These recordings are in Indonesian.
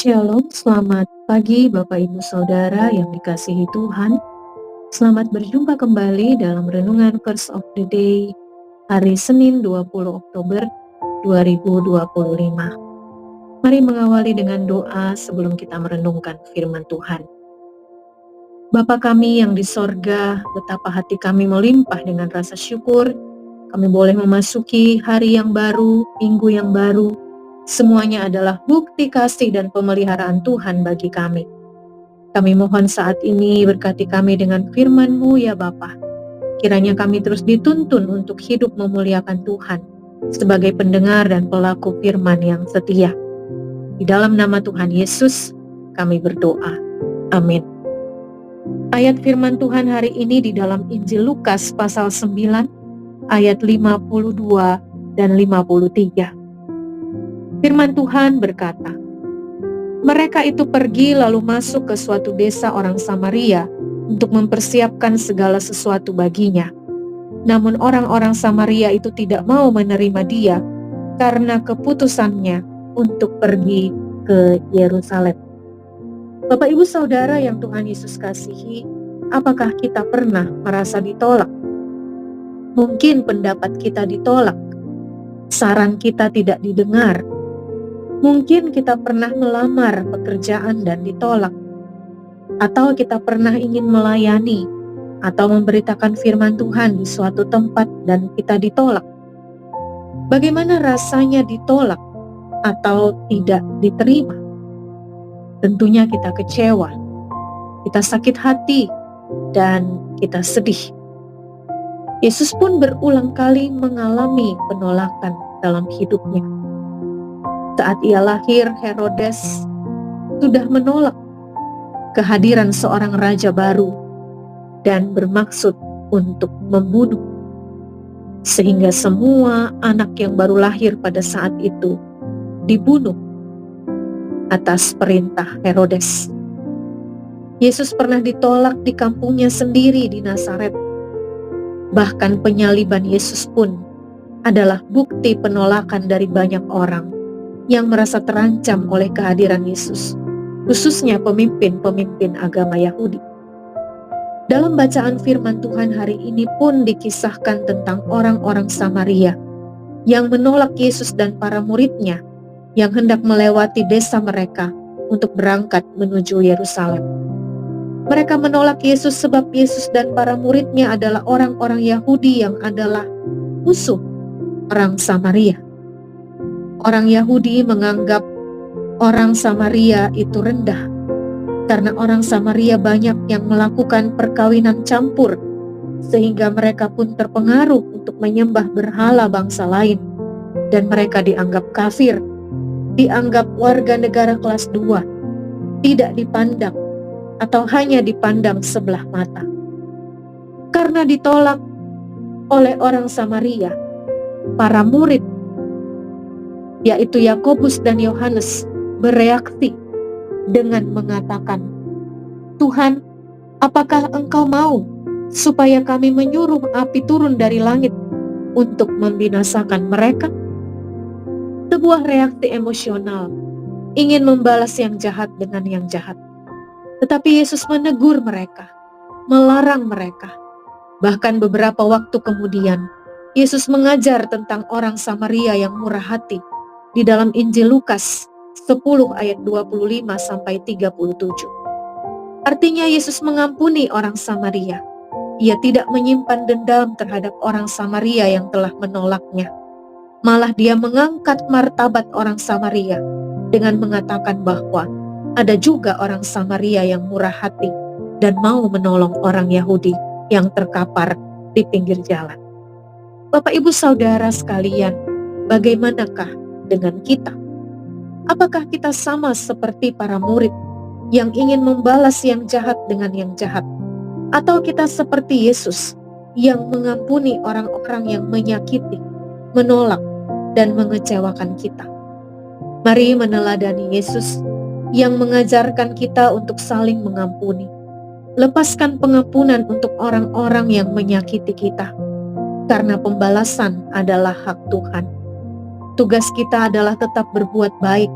Shalom, selamat pagi Bapak Ibu Saudara yang dikasihi Tuhan. Selamat berjumpa kembali dalam Renungan Verse of the Day hari Senin 20 Oktober 2025. Mari mengawali dengan doa sebelum kita merenungkan firman Tuhan. Bapa kami yang di sorga, betapa hati kami melimpah dengan rasa syukur. Kami boleh memasuki hari yang baru, minggu yang baru. Semuanya adalah bukti kasih dan pemeliharaan Tuhan bagi kami. Kami mohon saat ini berkati kami dengan firman-Mu ya Bapa. Kiranya kami terus dituntun untuk hidup memuliakan Tuhan sebagai pendengar dan pelaku firman yang setia. Di dalam nama Tuhan Yesus kami berdoa. Amin. Ayat firman Tuhan hari ini di dalam Injil Lukas pasal 9 ayat 52 dan 53. Firman Tuhan berkata, mereka itu pergi lalu masuk ke suatu desa orang Samaria untuk mempersiapkan segala sesuatu baginya. Namun orang-orang Samaria itu tidak mau menerima dia karena keputusannya untuk pergi ke Yerusalem. Bapak Ibu Saudara yang Tuhan Yesus kasihi, apakah kita pernah merasa ditolak? Mungkin pendapat kita ditolak, saran kita tidak didengar. Mungkin kita pernah melamar pekerjaan dan ditolak, atau kita pernah ingin melayani atau memberitakan firman Tuhan di suatu tempat dan kita ditolak. Bagaimana rasanya ditolak atau tidak diterima? Tentunya kita kecewa, kita sakit hati, dan kita sedih. Yesus pun berulang kali mengalami penolakan dalam hidupnya. Saat ia lahir, Herodes sudah menolak kehadiran seorang raja baru dan bermaksud untuk membunuh. Sehingga semua anak yang baru lahir pada saat itu dibunuh atas perintah Herodes. Yesus pernah ditolak di kampungnya sendiri di Nazaret. Bahkan penyaliban Yesus pun adalah bukti penolakan dari banyak orang yang merasa terancam oleh kehadiran Yesus, khususnya pemimpin-pemimpin agama Yahudi. Dalam bacaan firman Tuhan hari ini pun dikisahkan tentang orang-orang Samaria yang menolak Yesus dan para muridnya yang hendak melewati desa mereka untuk berangkat menuju Yerusalem. Mereka menolak Yesus sebab Yesus dan para muridnya adalah orang-orang Yahudi yang adalah musuh orang Samaria. Orang Yahudi menganggap orang Samaria itu rendah karena orang Samaria banyak yang melakukan perkawinan campur, sehingga mereka pun terpengaruh untuk menyembah berhala bangsa lain, dan mereka dianggap kafir, dianggap warga negara kelas 2, tidak dipandang atau hanya dipandang sebelah mata. Karena ditolak oleh orang Samaria, para murid yaitu Yakobus dan Yohanes bereaksi dengan mengatakan, Tuhan, apakah Engkau mau supaya kami menyuruh api turun dari langit untuk membinasakan mereka? Sebuah reaksi emosional, ingin membalas yang jahat dengan yang jahat. Tetapi Yesus menegur mereka, melarang mereka. Bahkan beberapa waktu kemudian, Yesus mengajar tentang orang Samaria yang murah hati di dalam Injil Lukas 10 ayat 25 sampai 37. Artinya Yesus mengampuni orang Samaria. Ia tidak menyimpan dendam terhadap orang Samaria yang telah menolaknya. Malah dia mengangkat martabat orang Samaria dengan mengatakan bahwa ada juga orang Samaria yang murah hati dan mau menolong orang Yahudi yang terkapar di pinggir jalan. Bapak Ibu Saudara sekalian, bagaimanakah dengan kita? Apakah kita sama seperti para murid yang ingin membalas yang jahat dengan yang jahat? Atau kita seperti Yesus yang mengampuni orang-orang yang menyakiti, menolak, dan mengecewakan kita? Mari meneladani Yesus yang mengajarkan kita untuk saling mengampuni. Lepaskan pengampunan untuk orang-orang yang menyakiti kita, karena pembalasan adalah hak Tuhan. Tugas kita adalah tetap berbuat baik,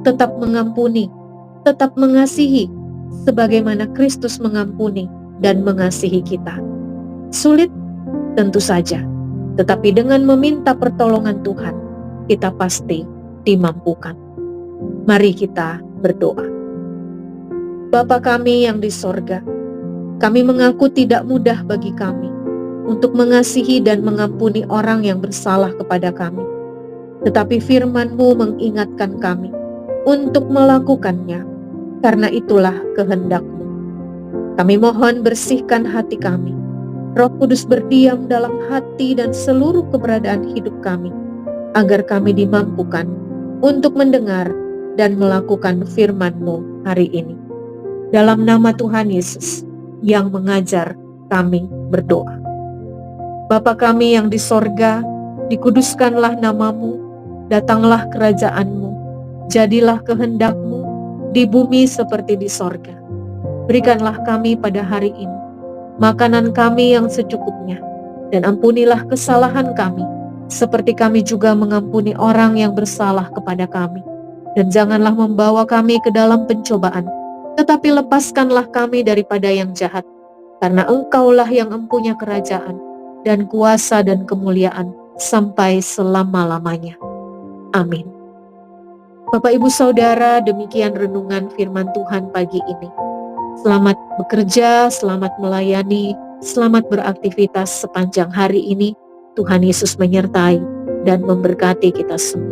tetap mengampuni, tetap mengasihi sebagaimana Kristus mengampuni dan mengasihi kita. Sulit? Tentu saja. Tetapi dengan meminta pertolongan Tuhan, kita pasti dimampukan. Mari kita berdoa. Bapa kami yang di sorga, kami mengaku tidak mudah bagi kami untuk mengasihi dan mengampuni orang yang bersalah kepada kami. Tetapi firman-Mu mengingatkan kami untuk melakukannya, karena itulah kehendak-Mu. Kami mohon bersihkan hati kami. Roh Kudus berdiam dalam hati dan seluruh keberadaan hidup kami, agar kami dimampukan untuk mendengar dan melakukan firman-Mu hari ini. Dalam nama Tuhan Yesus yang mengajar, kami berdoa. Bapa kami yang di sorga, dikuduskanlah nama-Mu, datanglah kerajaan-Mu, jadilah kehendak-Mu di bumi seperti di sorga. Berikanlah kami pada hari ini makanan kami yang secukupnya, dan ampunilah kesalahan kami, seperti kami juga mengampuni orang yang bersalah kepada kami. Dan janganlah membawa kami ke dalam pencobaan, tetapi lepaskanlah kami daripada yang jahat, karena Engkaulah yang empunya kerajaan, dan kuasa dan kemuliaan, sampai selama-lamanya. Amin. Bapak Ibu Saudara, demikian renungan firman Tuhan pagi ini. Selamat bekerja, selamat melayani, selamat beraktivitas sepanjang hari ini. Tuhan Yesus menyertai dan memberkati kita semua.